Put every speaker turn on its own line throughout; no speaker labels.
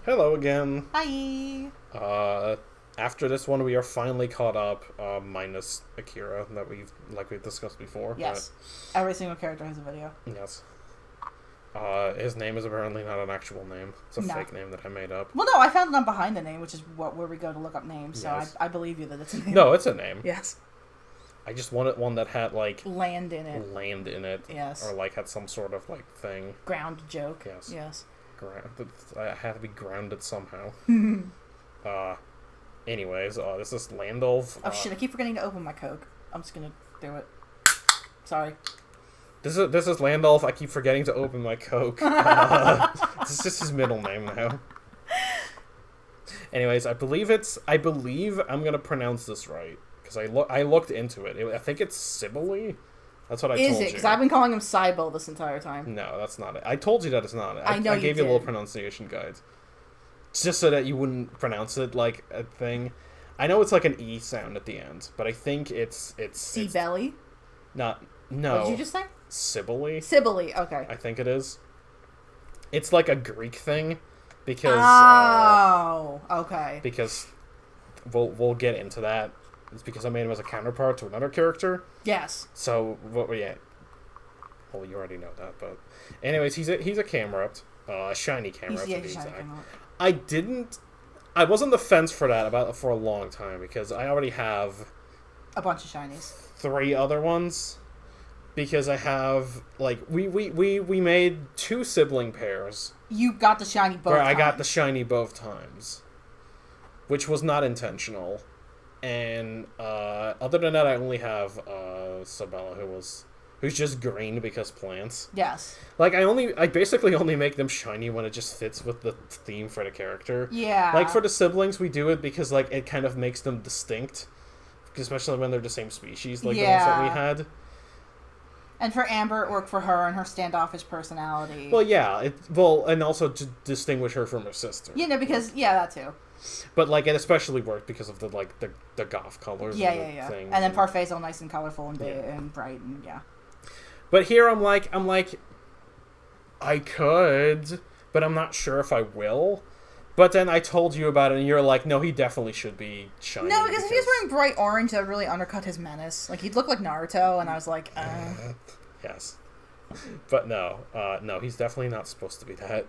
Hello again.
Hi.
After this one, we are finally caught up, minus Akira that we've discussed before.
Yes. Every single character has a video.
Yes. His name is apparently not an actual name. It's a fake name that I made up.
Well, no, I found it on behind the name, which is where we go to look up names. So
yes.
I believe you that it's a name.
No, it's a name.
Yes.
I just wanted one that had
land in it.
Land in it.
Yes.
Or had some sort of thing.
Ground joke.
Yes.
Yes.
I had to be grounded somehow. Anyways, this is Landulf.
Oh shit! I keep forgetting to open my Coke. I'm just gonna do it. Sorry.
This is Landulf. I keep forgetting to open my Coke. This is just his middle name now. Anyways, I believe I'm gonna pronounce this right because I looked into it. I think it's Sibylle. That's what I told you.
Is it? Because I've been calling him Sybil this entire time.
No, that's not it. I told you that it's not it.
I know
I gave you a
did.
little pronunciation guide. Just so that you wouldn't pronounce it like a thing. I know it's like an E sound at the end, but I think it's
Sibylle?
No.
What did you just say?
Sibylle.
Sibylle, okay.
I think it is. It's like a Greek thing because
okay.
Because we'll get into that. It's because I made him as a counterpart to another character. Yes. So what we at? Well, you already know that, but anyways, he's a Camerupt, a shiny Camerupt to be exact. I was on the fence for that for a long time because I already have
a bunch of shinies.
3 other ones because I have we made 2 sibling pairs.
You got the shiny both times.
I got the shiny both times, which was not intentional. And other than that, I only have Sabella, who's just green because plants.
Yes.
I basically only make them shiny when it just fits with the theme for the character.
Yeah.
For the siblings, we do it because it kind of makes them distinct, especially when they're the same species, the ones that we had.
And for Amber, it worked for her and her standoffish personality.
Well, yeah. And also to distinguish her from her sister.
Because that too.
But it especially worked because of the goth colors.
Yeah. Thing. And then Parfait's all nice and colorful and big and bright and yeah.
But here I'm like I could, but I'm not sure if I will. But then I told you about it, and you're like, no, he definitely should be shiny.
No, because if he was wearing bright orange, that would really undercut his menace. He'd look like Naruto, and I was like,
Yes. But no, he's definitely not supposed to be that.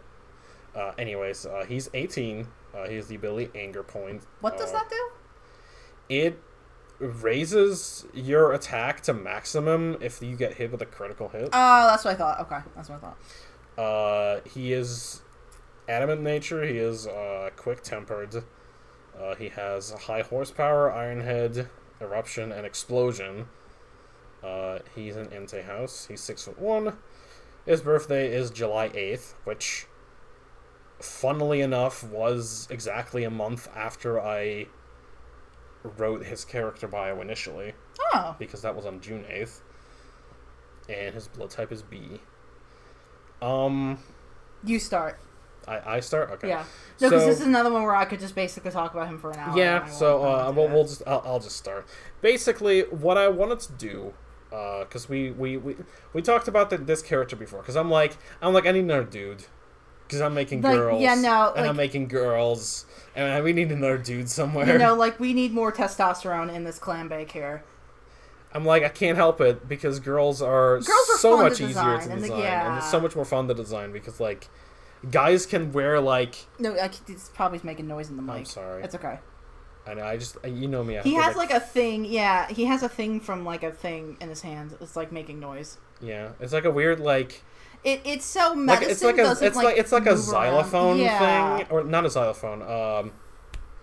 Anyways, he's 18. He has the ability Anger Point.
What does that do?
It raises your attack to maximum if you get hit with a critical hit.
Oh, that's what I thought. Okay, that's what I thought.
He is adamant nature. He is quick-tempered. He has high horsepower, Iron Head, Eruption, and Explosion. He's an Entei House. He's 6'1". His birthday is July 8th, which, funnily enough, was exactly a month after I wrote his character bio initially.
Oh.
Because that was on June 8th. And his blood type is B.
You start.
I start? Okay.
Yeah. No, because this is another one where I could just basically talk about him for an hour.
Yeah, so I'll just start. Basically, what I wanted to do, because we talked about this character before, because I'm like I need another dude. Because I'm making girls.
Yeah, no.
And I'm making girls. And we need another dude somewhere.
We need more testosterone in this clan bake here.
I'm like, I can't help it because girls are so much easier to design. And it's so much more fun to design because, guys can wear,
No, he's probably making noise in the mic.
I'm sorry.
It's okay.
I know, you know me.
He has, a thing, he has a thing from, a thing in his hand. It's, making noise.
Yeah. It's a weird,
It's so medicine
it's like a xylophone thing, or not a xylophone.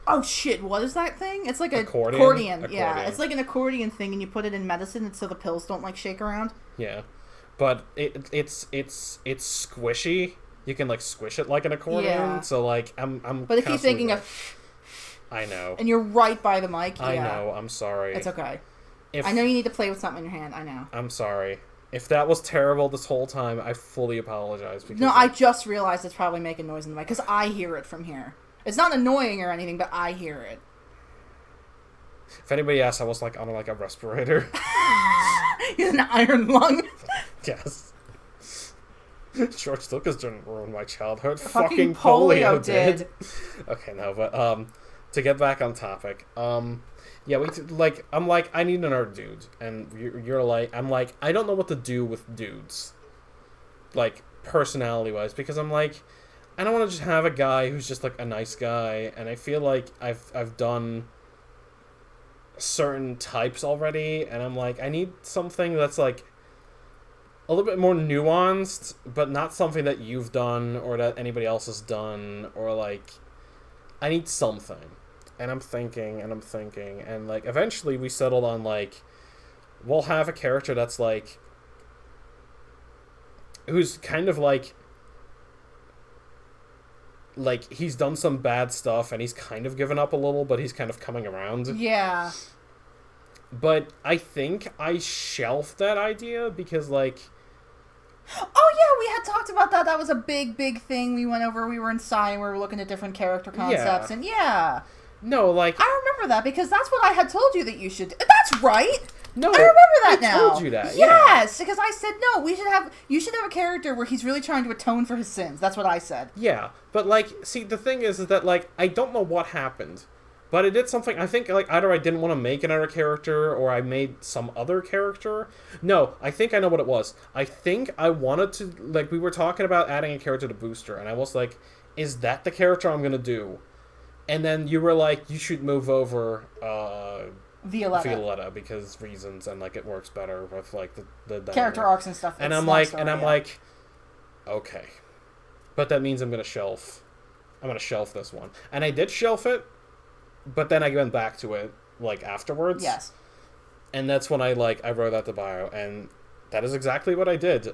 Oh shit! What is that thing? It's like an
accordion.
Yeah, it's like an accordion thing, and you put it in medicine, so the pills don't shake around.
Yeah, but it's squishy. You can squish it like an accordion. Yeah. So I'm.
But if he's thinking of.
I know.
And you're right by the mic.
I know. I'm sorry.
It's okay. I know you need to play with something in your hand. I know.
I'm sorry. If that was terrible this whole time, I fully apologize. Because
I just realized it's probably making noise in the mic, because I hear it from here. It's not annoying or anything, but I hear it.
If anybody asks, I was on a respirator.
He's an iron lung.
Yes. George Lucas didn't ruin my childhood.
Fucking
polio
polio
did. Okay, no, but to get back on topic, yeah, I'm like, I need another dude, and you're like, I'm like, I don't know what to do with dudes, like personality wise, because I'm like, I don't want to just have a guy who's just like a nice guy, and I feel like I've done certain types already, and I'm like, I need something that's like a little bit more nuanced, but not something that you've done or that anybody else has done, or like, I need something. And I'm thinking, and like, eventually we settled on like, we'll have a character that's like, who's kind of like he's done some bad stuff and he's kind of given up a little, but he's kind of coming around.
Yeah.
But I think I shelved that idea because like,
oh yeah, we had talked about that. That was a big thing we went over. We were inside and we were looking at different character concepts, and yeah.
No, like,
I remember that because that's what I had told you that you should. That's right.
No,
I remember that now.
I told you that.
Yes, because I said no. You should have a character where he's really trying to atone for his sins. That's what I said.
Yeah, but like, see, the thing is that like, I don't know what happened, but I did something. I think like either I didn't want to make another character or I made some other character. No, I think I know what it was. I think I wanted to, like, we were talking about adding a character to Booster, and I was like, is that the character I'm gonna do? And then you were like, you should move over Violetta because reasons, and like it works better with like the
character arcs and stuff.
And I'm like, okay, but that means I'm gonna shelf this one, and I did shelf it, but then I went back to it like afterwards.
Yes.
And that's when I wrote out the bio, and that is exactly what I did.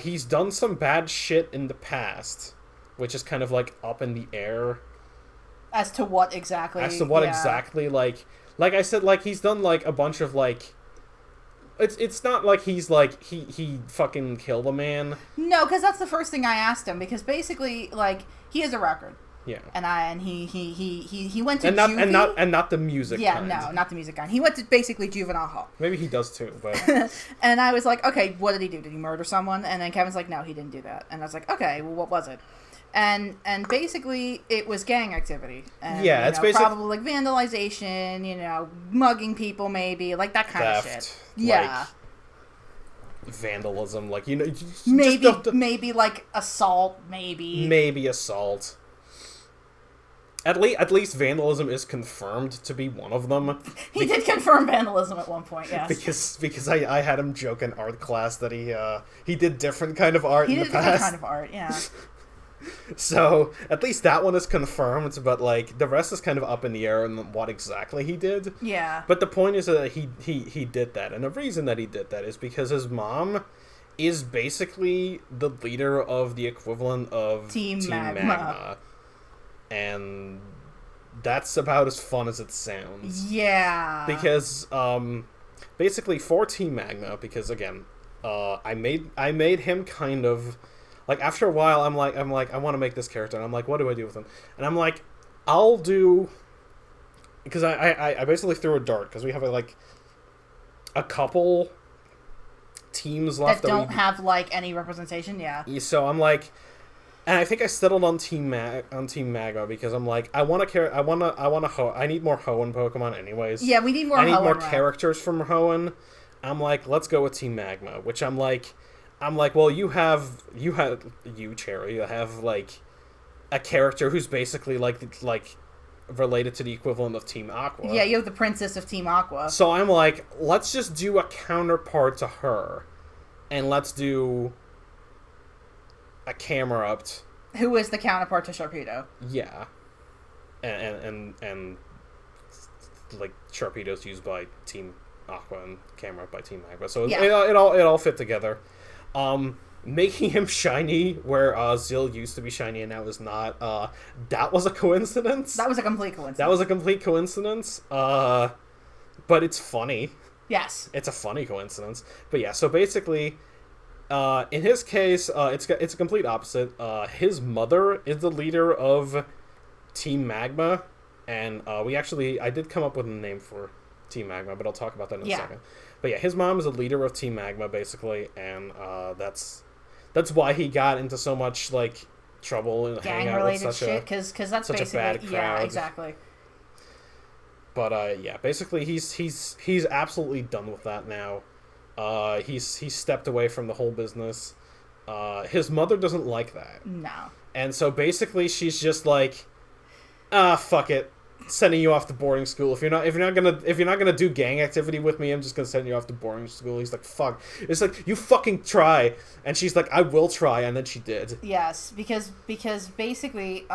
He's done some bad shit in the past, which is kind of like up in the air.
As to what exactly?
Exactly, like I said, like he's done like a bunch of like. It's not like he's like he fucking killed a man.
No, because that's the first thing I asked him, because basically like he has a record.
Yeah.
And he went to
not the music.
Yeah,
kind.
no, not the music kind. He went to basically juvenile hall.
Maybe he does too, but.
And I was like, okay, what did he do? Did he murder someone? And then Kevin's like, no, he didn't do that. And I was like, okay, well, what was it? And basically it was gang activity. And,
yeah, it's basically
probably like vandalization, mugging people, maybe like that kind of shit. Yeah.
Like vandalism, like
maybe like assault,
maybe assault. At least vandalism is confirmed to be one of them.
He did confirm vandalism at one point, yes.
Because I had him joke in art class that he did different kind of art in the past. He did different kind
of art, yeah.
So at least that one is confirmed, but like the rest is kind of up in the air on what exactly he did.
Yeah.
But the point is that he did that, and the reason that he did that is because his mom is basically the leader of the equivalent of
Team Magma.
And that's about as fun as it sounds.
Yeah.
Because basically for Team Magma, because again, I made him kind of like, after a while I'm like I want to make this character, and I'm like, what do I do with him? And I'm like, I'll do, because I basically threw a dart, because we have a couple teams left
that don't have like any representation. Yeah.
So I'm like. And I think I settled on Team Magma because I'm like, I need more Hoenn Pokemon anyways.
Yeah, we need more.
I need more characters from Hoenn. I'm like, let's go with Team Magma, which I'm like, well, you Cherry, you have like a character who's basically like related to the equivalent of Team Aqua.
Yeah, you have the princess of Team Aqua.
So I'm like, let's just do a counterpart to her, and let's do a Camerupt,
who is the counterpart to Sharpedo.
Yeah, and like Sharpedo's used by Team Aqua and Camerupt by Team Magma, so yeah. it all fit together. Making him shiny where Zill used to be shiny and now is not. That was a coincidence.
That was a complete coincidence.
But it's funny.
Yes,
it's a funny coincidence. But yeah, so basically. In his case, it's a complete opposite. His mother is the leader of Team Magma, and I did come up with a name for Team Magma, but I'll talk about that in a second. But yeah, his mom is a leader of Team Magma, basically, and that's why he got into so much, like, trouble and hang out with
gang-related shit, because that's
such
basically...
a bad crowd.
Yeah, exactly.
But, yeah, basically, he's absolutely done with that now. He's stepped away from the whole business. His mother doesn't like that.
No.
And so basically she's just like, fuck it, sending you off to boarding school. If you're not gonna do gang activity with me, I'm just gonna send you off to boarding school. He's like, fuck. It's like, you fucking try. And she's like, I will try, and then she did.
Yes, because basically,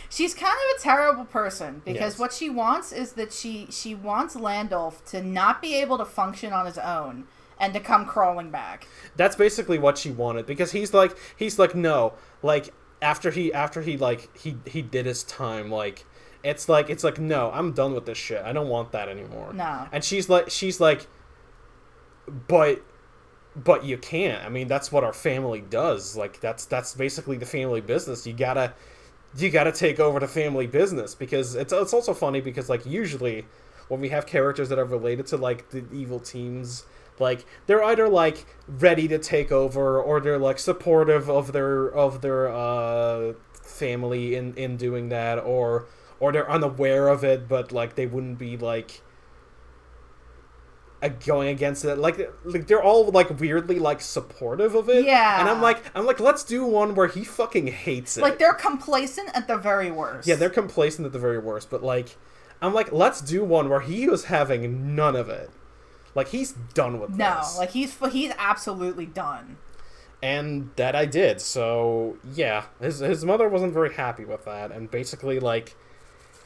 she's kind of a terrible person, because what she wants is that she wants Landulf to not be able to function on his own and to come crawling back.
That's basically what she wanted, because he's like no, like after he did his time, like it's like no, I'm done with this shit. I don't want that anymore.
No.
And she's like but you can't. I mean, that's what our family does. Like that's basically the family business. You gotta take over the family business, because it's also funny because, like, usually when we have characters that are related to, like, the evil teams, like, they're either, like, ready to take over, or they're, like, supportive of their family in doing that, or they're unaware of it, but, like, they wouldn't be, like, going against it. Like they're all, like, weirdly, like, supportive of it.
Yeah.
And I'm like, let's do one where he fucking hates it.
Like, they're complacent at the very worst.
Yeah, they're complacent at the very worst, but, like, I'm like, let's do one where he was having none of it. Like, he's done with this.
No, like, he's absolutely done.
And that I did. So, yeah, his mother wasn't very happy with that, and basically, like,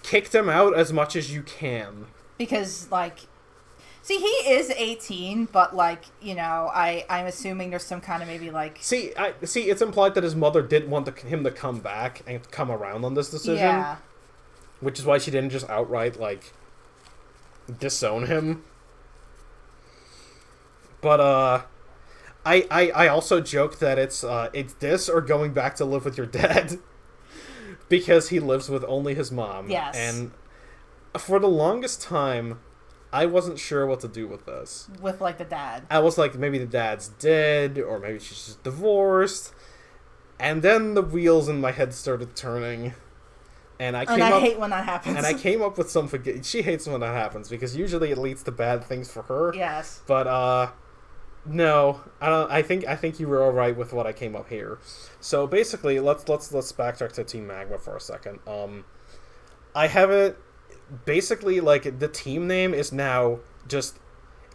kicked him out as much as you can.
Because, like, see, he is 18, but, like, you know, I'm assuming there's some kind of maybe, like...
See, it's implied that his mother did want him to come back and come around on this decision.
Yeah.
Which is why she didn't just outright, like, disown him. But, I also joked that it's this or going back to live with your dad. Because he lives with only his mom.
Yes.
And for the longest time, I wasn't sure what to do with this.
With, like, the dad.
I was like, maybe the dad's dead, or maybe she's just divorced. And then the wheels in my head started turning. And I
hate when that happens.
And I came up with something. She hates when that happens, because usually it leads to bad things for her.
Yes.
But, no, I don't. I think you were all right with what I came up here. So basically, let's backtrack to Team Magma for a second. I have it. Basically, like, the team name is now just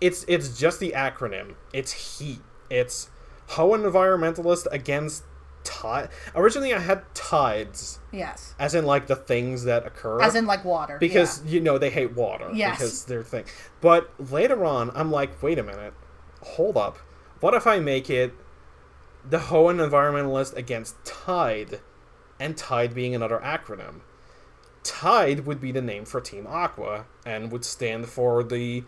it's just the acronym. It's HEAT. It's Ho Environmentalist Against Tide. Originally, I had tides.
Yes.
As in, like, the things that occur.
As in, like, water.
Because, you know, they hate water.
Yes.
Because they're thing. But later on, I'm like, wait a minute. Hold up. What if I make it the Hoenn Environmentalist Against Tide, and Tide being another acronym? Tide would be the name for Team Aqua, and would stand for the...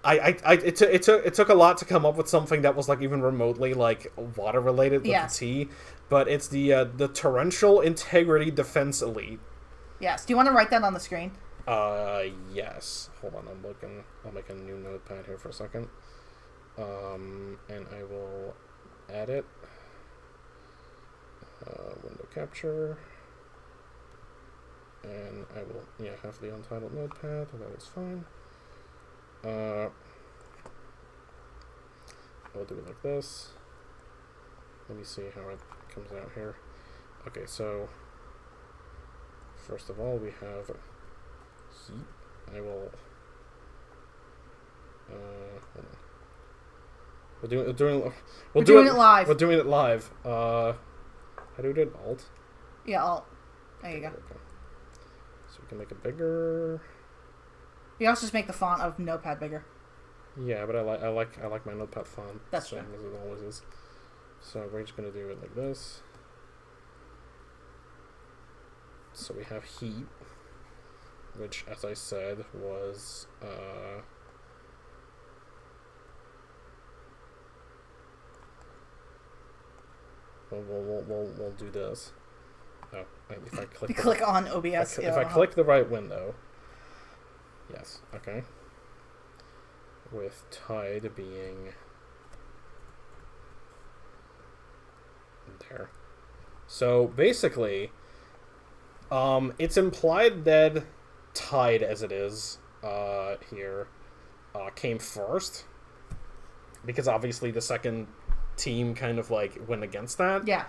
It took a lot to come up with something that was, like, even remotely, like, water related with the T, but it's the Torrential Integrity Defense Elite.
Yes. Do you want to write that on the screen?
Yes. Hold on, I'll make a new notepad here for a second. And I will add it. Window capture. And I will, have the untitled notepad. That is fine. I'll do it like this. Let me see how it comes out here. Okay, so first of all, we have heat. I will. Hold on. We're doing it
live.
We're doing it live. How do we do it? Alt?
Yeah, Alt. There you go.
Okay. So we can make it bigger.
You also just make the font of Notepad bigger.
Yeah, but I like my Notepad font.
That's true.
As it always is. So we're just gonna do it like this. So we have heat, which, as I said, was We'll do this. Oh, if I click...
click on OBS.
If I click the right window. Yes, okay. with Tide being there. So basically, it's implied that Tide, as it is here, came first, because obviously the second team kind of like went against that.
Yeah.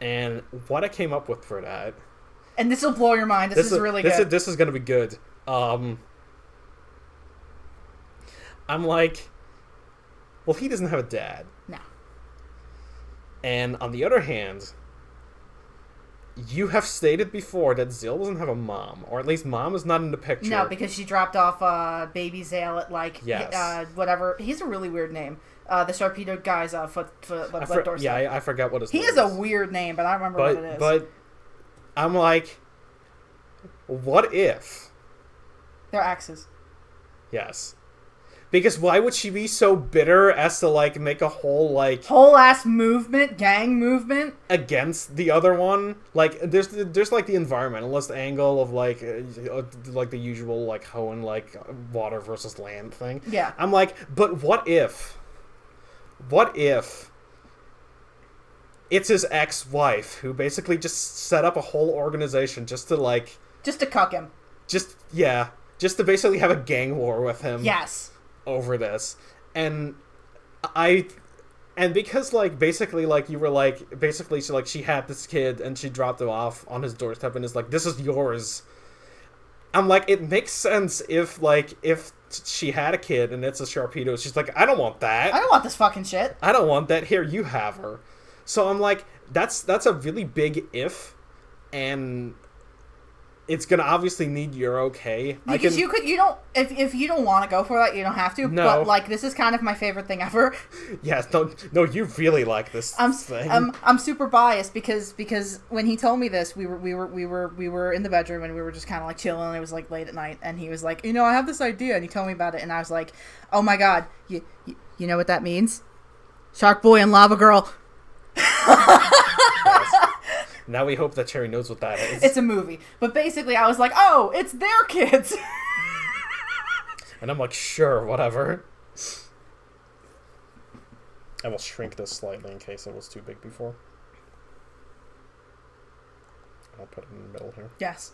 And what I came up with for that,
and this will blow your mind. This is really good.
This is gonna be good. I'm like, well, he doesn't have a dad.
No.
And on the other hand, you have stated before that Zale doesn't have a mom, or at least mom is not in the picture.
No, because she dropped off baby Zale at like whatever. He's a really weird name. The Sharpedo guy's doorstep.
Yeah, I forgot what his name is.
He has a weird name, but I don't remember what it is.
But I'm like, what if
they're exes?
Yes. Because why would she be so bitter as to, like, make a whole
ass movement, gang movement
against the other one? Like, there's like the environmentalist angle of like the usual like Hoenn like water versus land thing.
Yeah.
I'm like, but what if it's his ex-wife who basically just set up a whole organization just to
cuck him.
Just to basically have a gang war with him.
Yes.
Over this, and because like basically like you were like basically she had this kid and she dropped him off on his doorstep and is like, this is yours. I'm like, it makes sense if she had a kid and it's a Sharpedo, she's like, I don't want that.
I don't want this fucking shit.
I don't want that. Here, you have her. So I'm like, that's a really big if, and it's gonna obviously need your okay.
Because if you don't want to go for that, you don't have to.
No.
But like, this is kind of my favorite thing ever.
Yes, no, you really like this thing.
I'm super biased because when he told me this, we were in the bedroom and we were just kind of like chilling. And it was like late at night, and he was like, I have this idea, and he told me about it, and I was like, oh my god, you know what that means? Shark Boy and Lava Girl.
Yes. Now we hope that Cherry knows what that is.
It's a movie. But basically, I was like, oh, it's their kids.
And I'm like, sure, whatever. I will shrink this slightly in case it was too big before. I'll put it in the middle here.
Yes.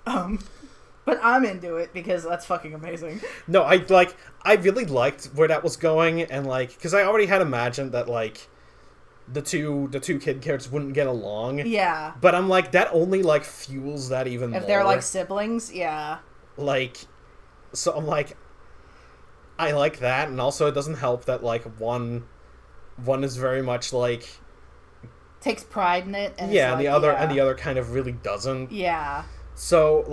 But I'm into it because that's fucking amazing.
No, I really liked where that was going, and because I already had imagined that the two kid characters wouldn't get along.
Yeah.
But I'm like, that only fuels that even more.
If they're siblings, yeah.
So I'm like, I like that, and also it doesn't help that one is very much
takes pride in it, and
and the other kind of really doesn't.
Yeah.
So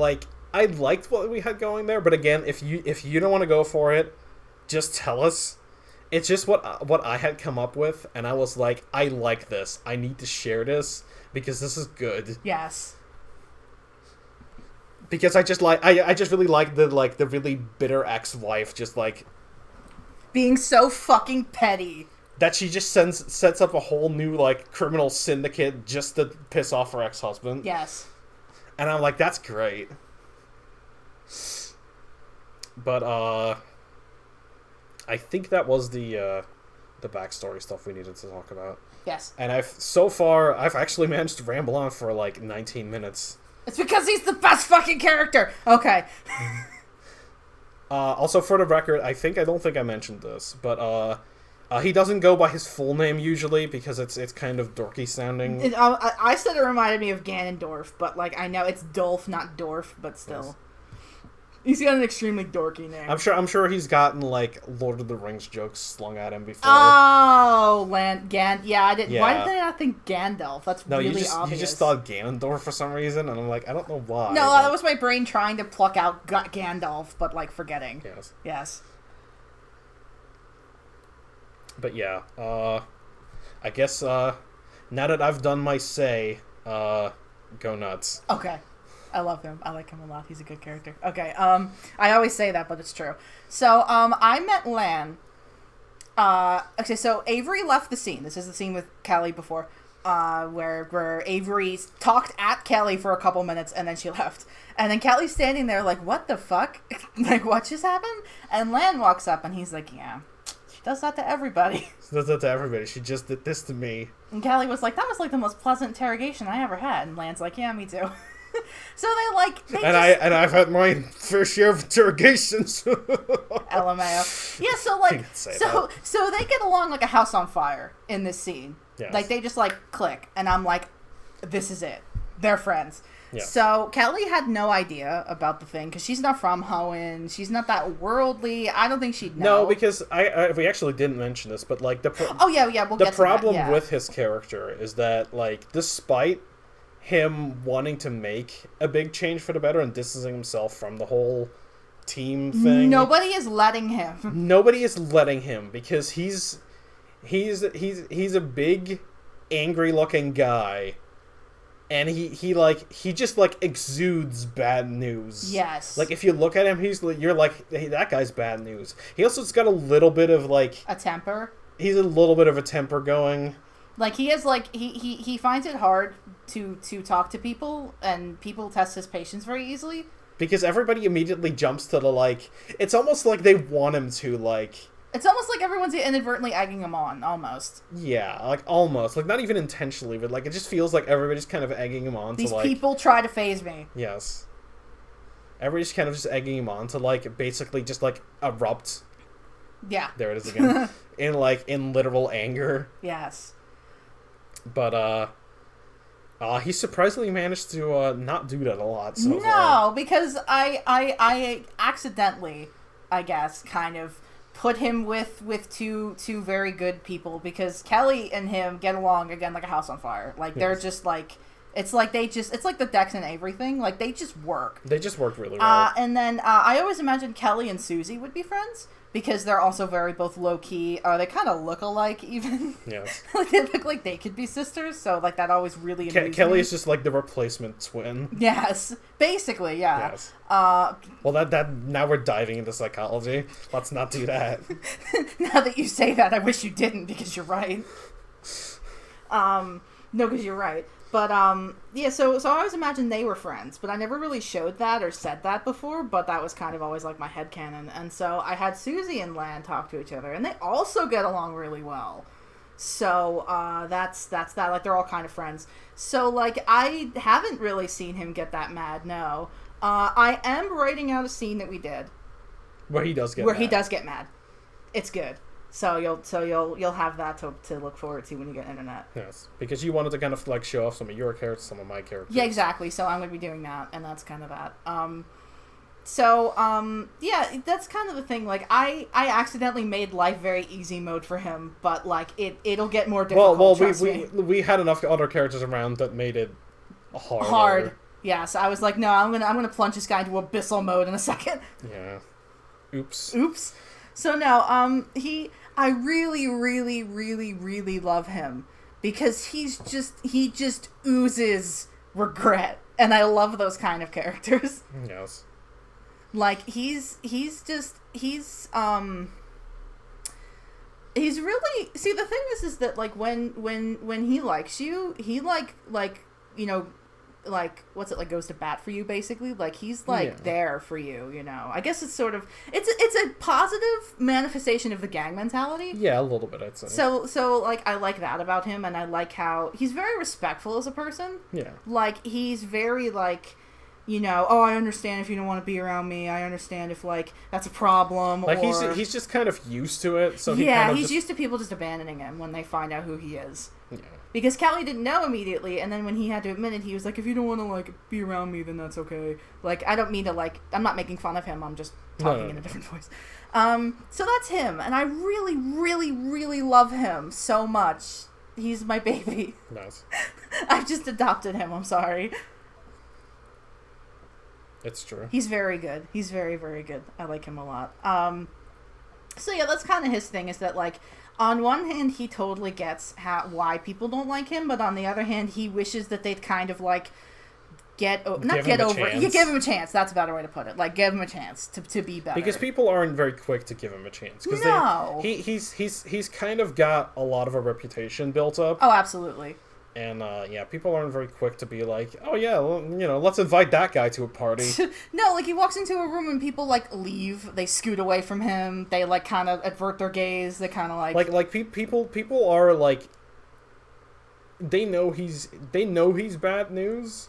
I liked what we had going there, but again, if you don't want to go for it, just tell us. It's just what I had come up with, and I was like, I like this. I need to share this because this is good.
Yes.
Because I just really like the really bitter ex-wife just
being so fucking petty.
That she just sets up a whole new criminal syndicate just to piss off her ex-husband.
Yes.
And I'm like, that's great. But I think that was the backstory stuff we needed to talk about.
Yes.
And I've actually managed to ramble on for 19 minutes.
It's because he's the best fucking character. Okay.
Also, for the record, I don't think I mentioned this, but he doesn't go by his full name usually because it's kind of dorky sounding.
I said it reminded me of Ganondorf, but I know it's Dolph, not Dorf, but still. Yes. He's got an extremely dorky name.
I'm sure he's gotten Lord of the Rings jokes slung at him before.
Oh, yeah, I didn't.
Yeah.
Why did I not think Gandalf? That's really obvious.
You just thought Ganondorf for some reason, and I'm like, I don't know why.
No, that was my brain trying to pluck out Gandalf, but forgetting.
Yes.
Yes.
But yeah, I guess now that I've done my say, go nuts.
Okay. I love him. I like him a lot. He's a good character. Okay. I always say that, but it's true. So, I met Lan. Okay, so Avery left the scene. This is the scene with Kelly before. where Avery talked at Kelly for a couple minutes and then she left. And then Kelly's standing there like, what the fuck? Like, what just happened? And Lan walks up and he's like, yeah, she does that to everybody.
She does that to everybody. She just did this to me.
And Kelly was like, that was like the most pleasant interrogation I ever had. And Lan's like, yeah, me too. So I've had my fair share of interrogations. LMAO. Yeah, so they get along like a house on fire in this scene. Yes. Like, they just, like, click. And I'm like, this is it. They're friends. Yeah. So Kelly had no idea about the thing, because she's not from Hoenn. She's not that worldly. I don't think she'd know.
No, because we actually didn't mention this, but, like, we'll get to that.
The
problem with his character is that, like, despite him wanting to make a big change for the better and distancing himself from the whole team thing,
nobody is letting him.
Nobody is letting him, because he's a big, angry-looking guy, and he just exudes bad news.
Yes.
Like, if you look at him, you're like, hey, that guy's bad news. He also's got a little bit of a
temper.
He's a little bit of a temper going.
Like, he is he finds it hard to talk to people, and people test his patience very easily.
Because everybody immediately jumps to the it's almost like they want him to
It's almost like everyone's inadvertently egging him on, almost.
Yeah, almost. Not even intentionally, but, it just feels like everybody's kind of egging him on.
These people try to phase me.
Yes. Everybody's kind of just egging him on to, basically just, erupt.
Yeah.
There it is again. in literal anger.
Yes.
But, he surprisingly managed to, not do that a lot so far.
No, because I accidentally, I guess, kind of put him with two very good people, because Kelly and him get along again like a house on fire. They're just it's like the Dex and Avery thing. They just work.
They just work really well.
And then I always imagined Kelly and Susie would be friends, because they're also very both low key. They kind of look alike even.
Yes.
They look like they could be sisters. So that always really amused me.
Kelly is just the replacement twin.
Yes, basically, yeah. Yes.
Well, that now we're diving into psychology. Let's not do that.
Now that you say that, I wish you didn't, because you're right. No, because you're right. But, yeah, so I always imagined they were friends, but I never really showed that or said that before, but that was kind of always, my headcanon. And so I had Susie and Lan talk to each other, and they also get along really well. So, that's that. They're all kind of friends. So, I haven't really seen him get that mad, no. I am writing out a scene that we did.
Where he does get
mad. It's good. So you'll have that to look forward to when you get internet.
Yes, because you wanted to kind of show off some of your characters, some of my characters.
Yeah, exactly. So I'm going to be doing that, and that's kind of that. Yeah, that's kind of the thing. I accidentally made life very easy mode for him, but it'll get more difficult.
Well, we had enough other characters around that made it hard.
Yeah, so I was like, no, I'm gonna plunge this guy into abyssal mode in a second.
Yeah. Oops.
So no, I really, really, really, really love him, because he just oozes regret, and I love those kind of characters.
Yes.
He's really, see, the thing is that when he likes you, he what's it, goes to bat for you, basically. He's there for you, I guess it's sort of, it's a positive manifestation of the gang mentality.
Yeah, a little bit, I'd say.
So I like that about him, and I like how he's very respectful as a person.
Yeah.
He's very oh, I understand if you don't want to be around me. I understand if that's a problem.
He's just kind of used to it. So
he's used to people just abandoning him when they find out who he is.
Yeah.
Because Kelly didn't know immediately, and then when he had to admit it, he was like, if you don't want to be around me, then that's okay. I don't mean to I'm not making fun of him. I'm just talking in a different voice. So that's him, and I really, really, really love him so much. He's my baby.
Nice.
I've just adopted him. I'm sorry.
It's true.
He's very good. He's very, very good. I like him a lot. So yeah, that's kind of his thing, is that on one hand, he totally gets why people don't like him, but on the other hand, he wishes that they'd kind of give him a chance. That's a better way to put it. Give him a chance to be better.
Because people aren't very quick to give him a chance.
No.
He's kind of got a lot of a reputation built up.
Oh, absolutely.
And, yeah, people aren't very quick to be like, oh, yeah, well, you know, let's invite that guy to a party.
No, like, he walks into a room and people, like, leave. They scoot away from him. They, like, kind of avert their gaze. They kind of, like...
People are, like... They know he's bad news.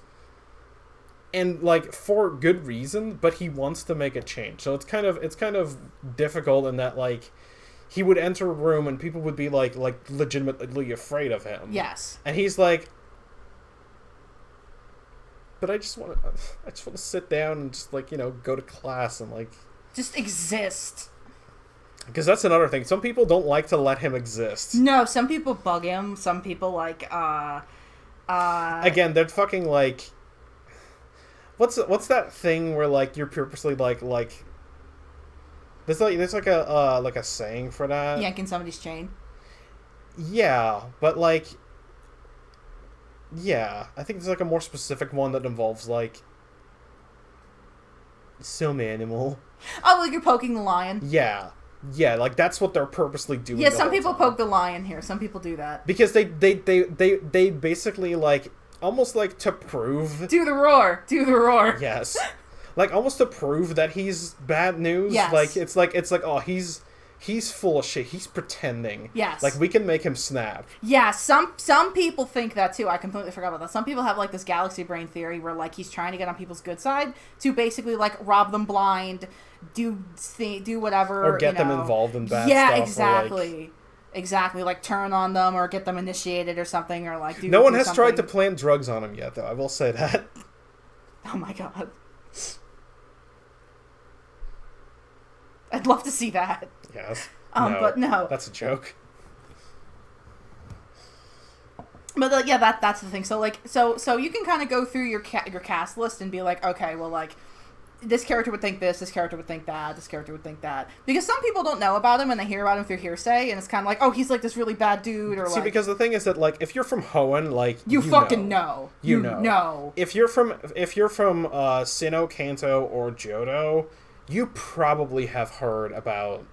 And, like, for good reason, but he wants to make a change. So it's kind of difficult in that, like... He would enter a room and people would be like legitimately afraid of him.
Yes.
And he's like, but I just want to sit down and just, like, you know, go to class and, like,
just exist.
Because that's another thing. Some people don't like to let him exist.
No, some people bug him. Some people, like,
Again, they're fucking, like, what's that thing where, like, you're purposely like there's like a saying for that.
Yanking somebody's chain.
Yeah, but, like, yeah, I think there's, like, a more specific one that involves, like, some animal.
Oh, like you're poking the lion.
Yeah, like, that's what they're purposely doing.
Yeah, some people poke the lion here. Some people do that
because they basically, like, almost like to prove.
Do the roar.
Yes. Like, almost to prove that he's bad news.
Yes.
Like, it's like, oh, he's full of shit. He's pretending.
Yes.
Like, we can make him snap.
Yeah, some people think that, too. I completely forgot about that. Some people have, like, this galaxy brain theory where, like, he's trying to get on people's good side to basically, like, rob them blind, do whatever.
Or get them involved in bad stuff.
Yeah, exactly. Exactly. Like, turn on them or get them initiated or something, or, like,
No one has tried to plant drugs on him yet, though. I will say that.
Oh, my God. I'd love to see that.
Yes.
No, but no.
That's a joke.
But yeah, that's the thing. So like, so you can kind of go through your cast list and be like, okay, well, like, this character would think this character would think that, this character would think that. Because some people don't know about him and they hear about him through hearsay, and it's kind of like, oh, he's like this really bad dude, or like...
because the thing is that, like, if you're from Hoenn, like,
you fucking know. You know.
If you're from Sinnoh, Kanto, or Johto, you probably have heard about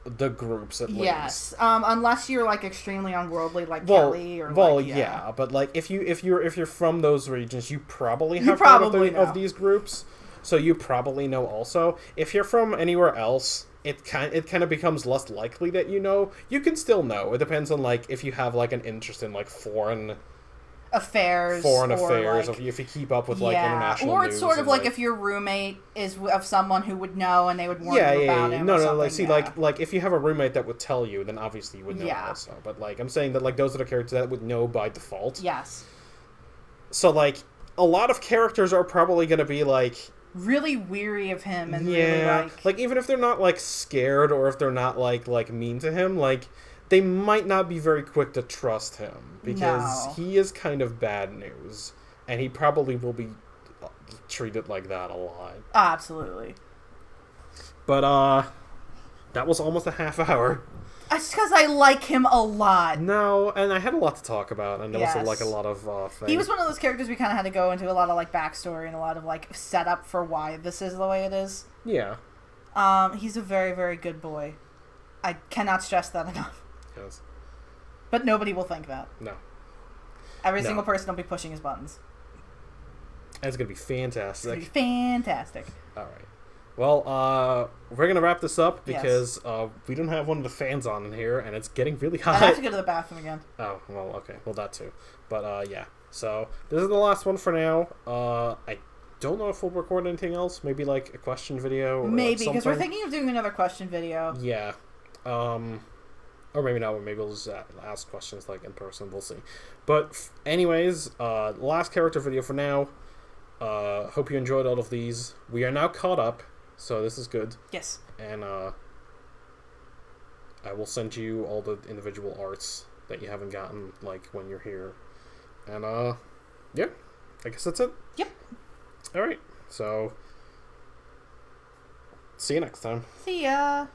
the groups at least.
Yes, unless you're, like, extremely unworldly, like Kelly, or
yeah, but, like, if you're from those regions, you probably have heard of these groups. So you probably know also. If you're from anywhere else, it kind of becomes less likely that you know. You can still know. It depends on, like, if you have, like, an interest in, like, foreign affairs,
like,
if you keep up with, like, international news.
Or it's sort of like if your roommate is of someone who would know and they would warn you about him.
No, like, see, like, if you have a roommate that would tell you, then obviously you would know also. But, like, I'm saying that, like, those are the characters that would know by default.
Yes.
So, like, a lot of characters are probably going to be, like...
really weary of him and really,
like, even if they're not, like, scared or if they're not, like mean to him, like... They might not be very quick to trust him, because he is kind of bad news, and he probably will be treated like that a lot.
Absolutely.
But, that was almost a half hour.
That's because I like him a lot.
No, and I had a lot to talk about, and there was, like, a lot of things.
He was one of those characters we kind of had to go into a lot of, like, backstory and a lot of, like, setup for why this is the way it is.
Yeah.
He's a very, very good boy. I cannot stress that enough.
Yes.
But nobody will think that.
No.
Every single person will be pushing his buttons.
And it's going to be fantastic.
It's going to be fantastic.
All right. Well, we're going to wrap this up because we don't have one of the fans on in here, and it's getting really hot.
I have to go to the bathroom again.
Oh, well, okay. Well, that too. But, yeah. So, this is the last one for now. I don't know if we'll record anything else. Maybe, like, a question video or
maybe, because we're thinking of doing another question video.
Yeah. Or maybe not, maybe we'll just ask questions, like, in person. We'll see. But, anyways, last character video for now. Hope you enjoyed all of these. We are now caught up, so this is good.
Yes.
And, I will send you all the individual arts that you haven't gotten, like, when you're here. And, yeah. I guess that's it.
Yep.
Alright. So, see you next time.
See ya.